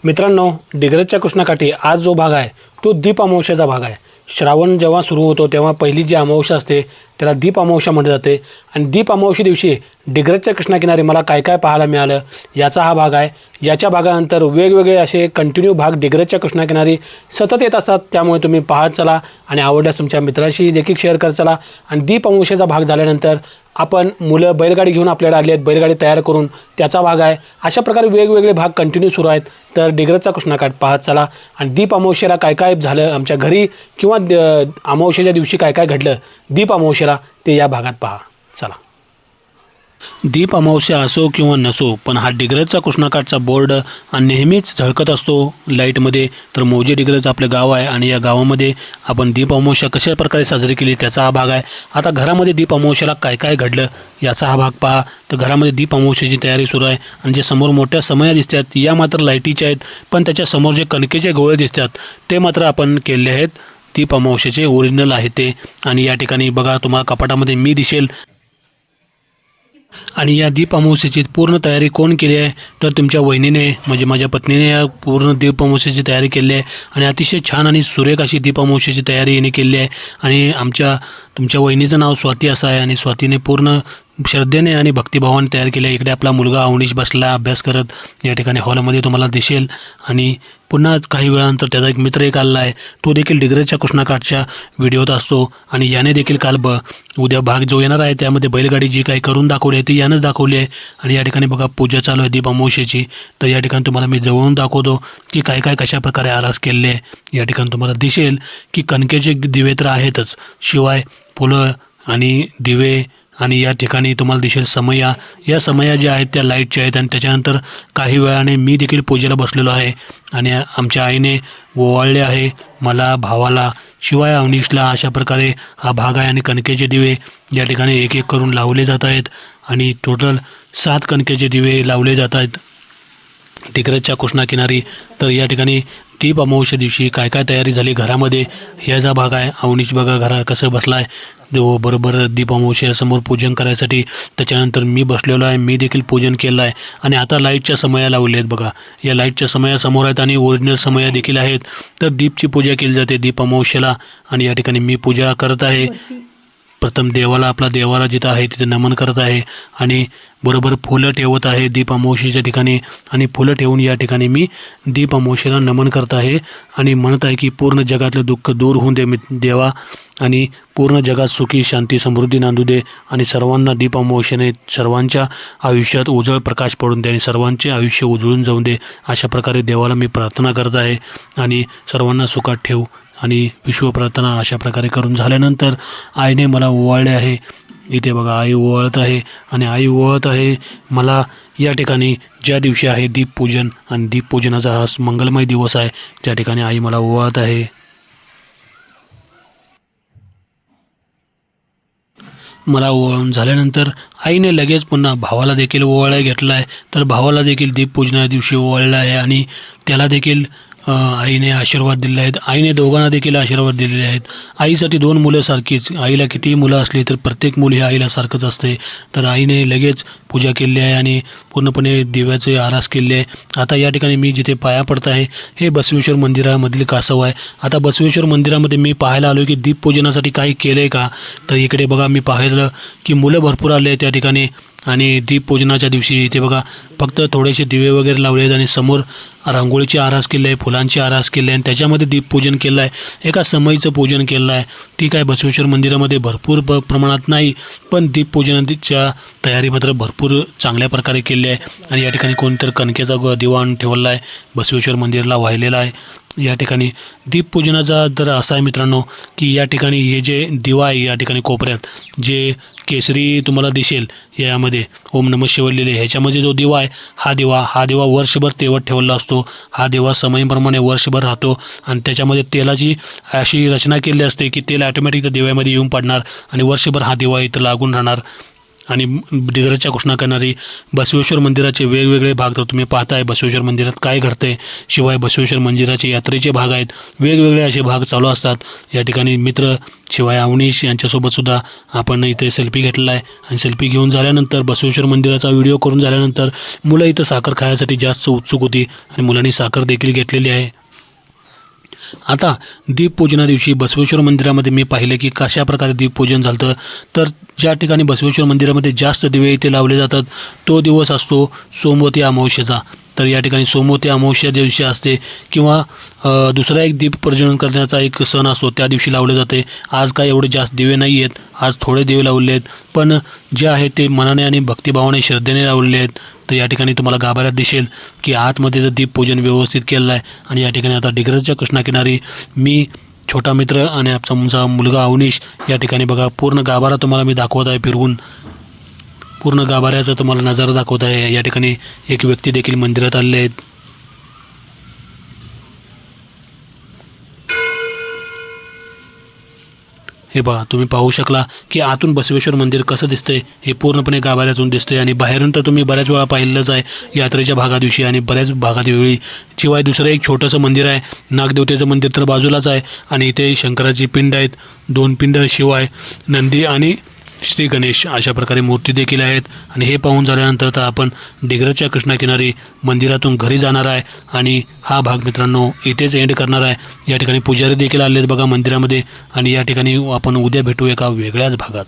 मित्रांनो, डिग्रजच्या कृष्णाकाठी आज जो भाग आहे तो दीप अमावस्येचा भाग आहे। श्रावण जेव्हा सुरू होतो तेव्हा पहिली जी अमावस्या असते त्याला दीप अमावस्या म्हटले जाते आणि दीप अमावस्ये दिवशी डिग्रजच्या कृष्णाकिनारी मला काय काय पाहायला मिळालं याचा हा भाग आहे। याच्या भागानंतर वेगवेगळे असे कंटिन्यू भाग डिग्रजच्या कृष्णाकिनारी सतत येत असतात, त्यामुळे तुम्ही पाहत चला आणि आवडल्यास तुमच्या मित्रांशी देखील शेअर करत चला। आणि दीप अमावस्येचा भाग झाल्यानंतर आपण मुलं बैलगाडी घेऊन आपल्याकडे आली आहेत, बैलगाडी तयार करून त्याचा भाग आहे। अशा प्रकारे वेगवेगळे भाग कंटिन्यू सुरू आहेत, तर डिग्रजचा कृष्णाकाठ पाहत चला। आणि दीप अमावस्येला काय काय झालं आमच्या घरी किंवा अमावस्येच्या दिवशी काय काय घडलं दीप अमावस्येला ते या भागात पहा, चला। दीप अमावस्या असो किंवा नसो, पण हा डिग्रजचा कृष्णाकाठचा बोर्ड नेहमीच झळकत असतो लाईटमध्ये। तर मौजे डिग्रज आपलं गाव आहे आणि या गावामध्ये आपण दीप अमावस्या कशा प्रकारे साजरी केली त्याचा हा भाग आहे। आता घरामध्ये दीप अमावस्याला काय काय घडलं याचा हा भाग पहा। तर घरामध्ये दीप अमावस्येची तयारी सुरू आहे आणि जे समोर मोठ्या समया दिसतात या मात्र लाईटीच्या आहेत, पण त्याच्या समोर जे कणकेचे गोळे दिसतात ते मात्र आपण केले आहेत दीप अमावस्येचे, ओरिजिनल आहे ते। आणि या ठिकाणी बघा, तुम्हाला कपाटामध्ये मी दिसेल। आणि या दीप अमावस्येची पूर्ण तयारी कोण केली आहे तर तुमच्या वहिनीने म्हणजे माझ्या पत्नीने या पूर्ण दीप अमावस्येची तयारी केली आहे आणि अतिशय छान आणि सुरेख अशी दीप अमावस्येची तयारी हिने केली आहे। आणि तुमच्या वहिनीचं नाव स्वाती असं आहे आणि स्वातीने पूर्ण श्रद्धेने आणि भक्तिभावाने तयार केले। इकडे आपला मुलगा अवनीश बसला अभ्यास करत, या ठिकाणी हॉलमध्ये तुम्हाला दिसेल। आणि पुन्हा काही वेळानंतर त्याचा एक मित्र एक आलेला आहे, तो देखील डिग्रजच्या कृष्णाकाठच्या व्हिडिओत असतो आणि याने देखील काल उद्या भाग जो येणार आहे त्यामध्ये बैलगाडी जी काही करून दाखवली आहे ती यानंच दाखवली आहे। आणि या ठिकाणी बघा पूजा चालू आहे दीप अमावस्येची, तर या ठिकाणी तुम्हाला मी जवळून दाखवतो की काय काय कशा प्रकारे आरास केले आहे। या ठिकाणी तुम्हाला दिसेल की कणकेचे दिवे तर आहेतच, शिवाय फुलं आणि दिवे आणि या ठिकाणी तुम्हाला दिसेल समया, या समया ज्या आहेत त्या लाईटच्या आहेत। आणि त्याच्यानंतर काही वेळाने मी देखील पूजेला बसलेलो आहे आणि आमच्या आईने ओवाळले आहे मला, भावाला, शिवाय अवनीशला। अशा प्रकारे हा भाग आहे आणि कणकेचे दिवे या ठिकाणी एक एक करून लावले जात आहेत आणि टोटल 7 कणकेचे दिवे लावले जात आहेत डिग्रजच्या कृष्णाकिनारी। तर या ठिकाणी दीप अमावस्या दिवशी काय काय तयारी झाली घरामध्ये ह्याचा भाग आहे। अवनीश बघा घरा कसं बसला आहे देव बरोबर दीप अमावस्येसमोर पूजन करायसाठी। त्याच्यानंतर मी बसलेलो आहे, मी देखील पूजन केलं आहे। आणि आता लाईटच्या समया लावल्या आहेत बघा, या लाईटच्या समया समोर आहेत आणि ओरिजिनल समया देखील आहेत। तर दीपची पूजा केली जाते दीप अमावस्येला आणि या ठिकाणी मी पूजा करत आहे। प्रथम देवाला, आपला देवाला जिथं आहे तिथे नमन करत आहे आणि बरोबर फुलं ठेवत आहे दीप अमावस्येच्या ठिकाणी। आणि फुलं ठेवून या ठिकाणी मी दीप अमावस्येला नमन करत आहे आणि म्हणत आहे की पूर्ण जगातलं दुःख दूर होऊन दे देवा आणि पूर्ण जगात सुखी शांती समृद्धी नांदू दे आणि सर्वांना दीप अमावस्येने सर्वांच्या आयुष्यात उजळ प्रकाश पडून दे आणि सर्वांचे आयुष्य उजळून जाऊन दे, अशा प्रकारे देवाला मी प्रार्थना करत आहे। आणि सर्वांना सुखात ठेव आणि विश्वप्रार्थना अशा प्रकारे करून झाल्यानंतर आईने मला ओवाळले आहे। इथे बघा आई ओवाळत आहे आणि आई ओवाळत आहे मला या ठिकाणी ज्या दिवशी आहे दीपपूजन आणि दीपपूजनाचा हा मंगलमय दिवस आहे त्या ठिकाणी आई मला ओवाळत आहे। मला ओवाळून झाल्यानंतर आईने लगेच पुन्हा भावाला देखील ओवाळा घेतला आहे, तर भावाला देखील दीपपूजना दिवशी ओवाळलं आहे आणि त्याला देखील आईने आशीर्वाद दिले आहेत। आईने दोघांना देखील आशीर्वाद दिलेले आहेत। आईसाठी 2 मुलं सारखीच, आईला कितीही मुलं असली तर प्रत्येक मूल हे आईला सारखंच असते। तर आईने लगेच पूजा केली आहे आणि पूर्णपणे दिव्याचे आरास केले आहे। आता या ठिकाणी मी जिथे पाया पडत आहे हे बसवेश्वर मंदिरामधले कासव आहे। आता बसवेश्वर मंदिरामध्ये मी पाहायला आलो की दीपपूजनासाठी काही केलं आहे का, तर इकडे बघा मी पाहिलं की मुलं भरपूर आले आहेत त्या ठिकाणी। आणि दीपपूजनाच्या दिवशी इथे बघा फक्त थोडेसे दिवे वगैरे लावले आहेत आणि समोर रांगोळीची आरास केली आहे, फुलांची आरास केली आहे आणि त्याच्यामध्ये दीपपूजन केलं आहे। एका समईचं पूजन केलं आहे। ठीक आहे, बसवेश्वर मंदिरामध्ये भरपूर प्रमाणात नाही, पण दीपपूजनाच्या तयारी मात्र भरपूर चांगल्या प्रकारे केली आहे। आणि या ठिकाणी कोणतरी कणकेचा दिवा ठेवला आहे, बसवेश्वर मंदिराला वाहिलेला आहे। या ठिकाणी दीपपूजनाचा तर असा आहे मित्रांनो की या ठिकाणी हे जे दिवा आहे या ठिकाणी कोपऱ्यात जे केसरी तुम्हाला दिसेल यामध्ये ओम नमः शिवाय लिहिले, ह्याच्यामध्ये जो दिवा आहे हा दिवा वर्षभर तेवत ठेवलेला असतो। हा दिवा समयप्रमाणे वर्षभर राहतो आणि त्याच्यामध्ये तेलाची अशी रचना केली असते की तेल ऑटोमॅटिक त्या दिव्यामध्ये येऊन पडणार आणि वर्षभर हा दिवा इथं लागून राहणार। आणि डिग्रजच्या घोषणा करणारी बसवेश्वर मंदिराचे वेगवेगळे भाग तर तुम्ही पाहताय बसवेश्वर मंदिरात काय घडतंय. शिवाय बसवेश्वर मंदिराचे यात्रेचे भाग आहेत, वेगवेगळे असे भाग चालू असतात. या ठिकाणी मित्र शिवाय अवनीश यांच्यासोबतसुद्धा आपण इथे सेल्फी घेतलेला आहे. आणि सेल्फी घेऊन झाल्यानंतर बसवेश्वर मंदिराचा व्हिडिओ करून झाल्यानंतर मुलं इथं साखर खाण्यासाठी जास्त उत्सुक होती आणि मुलांनी साखर देखील घेतलेली आहे. आता दीपपूजना दिवशी बसवेश्वर मंदिरामध्ये मी पाहिलं की कशा प्रकारे दीपपूजन झालं. तर ज्या ठिकाणी बसवेश्वर मंदिरामध्ये जास्त दिवे इथे लावले जातात तो दिवस असतो सोमवती अमावस्येचा. तर या ठिकाणी सोमवती अमावस्या दिवशी असते किंवा दुसरा एक दीप प्रज्वलन करण्याचा एक सण असतो त्या दिवशी लावले जाते. आज काय एवढे जास्त दिवे नाही आहेत, आज थोडे दिवे लावले आहेत, पण जे आहे ते मनाने आणि भक्तिभावाने श्रद्धेने लावलेले आहेत. तर या ठिकाणी तुम्हाला गाभाऱ्यात दिसेल की आतमध्ये तर दीपपूजन व्यवस्थित केलेलं आहे. आणि या ठिकाणी आता डिग्रजच्या कृष्णाकिनारी मी, छोटा मित्र आणि आमचा मुलगा अवनीश या ठिकाणी बघा पूर्ण गाभारा तुम्हाला मी दाखवत आहे फिरवून. पूर्ण गाभाऱ्याचा तुम्हाला नजारा दाखवत आहे. या ठिकाणी एक व्यक्ती देखील मंदिरात आलेले आहेत. हे पहा, तुम्ही पाहू शकला की आतून बसवेश्वर मंदिर कसं दिसतंय. हे पूर्णपणे गाभाऱ्यातून दिसतंय आणि बाहेरून तर तुम्ही बऱ्याच वेळा पाहिलंच आहे यात्रेच्या भागा दिवशी आणि बऱ्याच भागात वेळी. शिवाय दुसरं एक छोटंसं मंदिर आहे, नागदेवतेचं मंदिर तर बाजूलाच आहे. आणि इथे शंकराची पिंड आहेत, 2 पिंड, शिवाय नंदी आणि श्री गणेश अशा प्रकारे मूर्ती देखील आहेत. आणि हे पाहून झाल्यानंतर तर आपण डिग्रजच्या कृष्णाकिनारी मंदिरातून घरी जाणार आहे आणि हा भाग मित्रांनो इथेच एंड करणार आहे. या ठिकाणी पुजारी देखील आले आहेत बघा मंदिरामध्ये. आणि या ठिकाणी आपण उद्या भेटू एका वेगळ्याच भागात.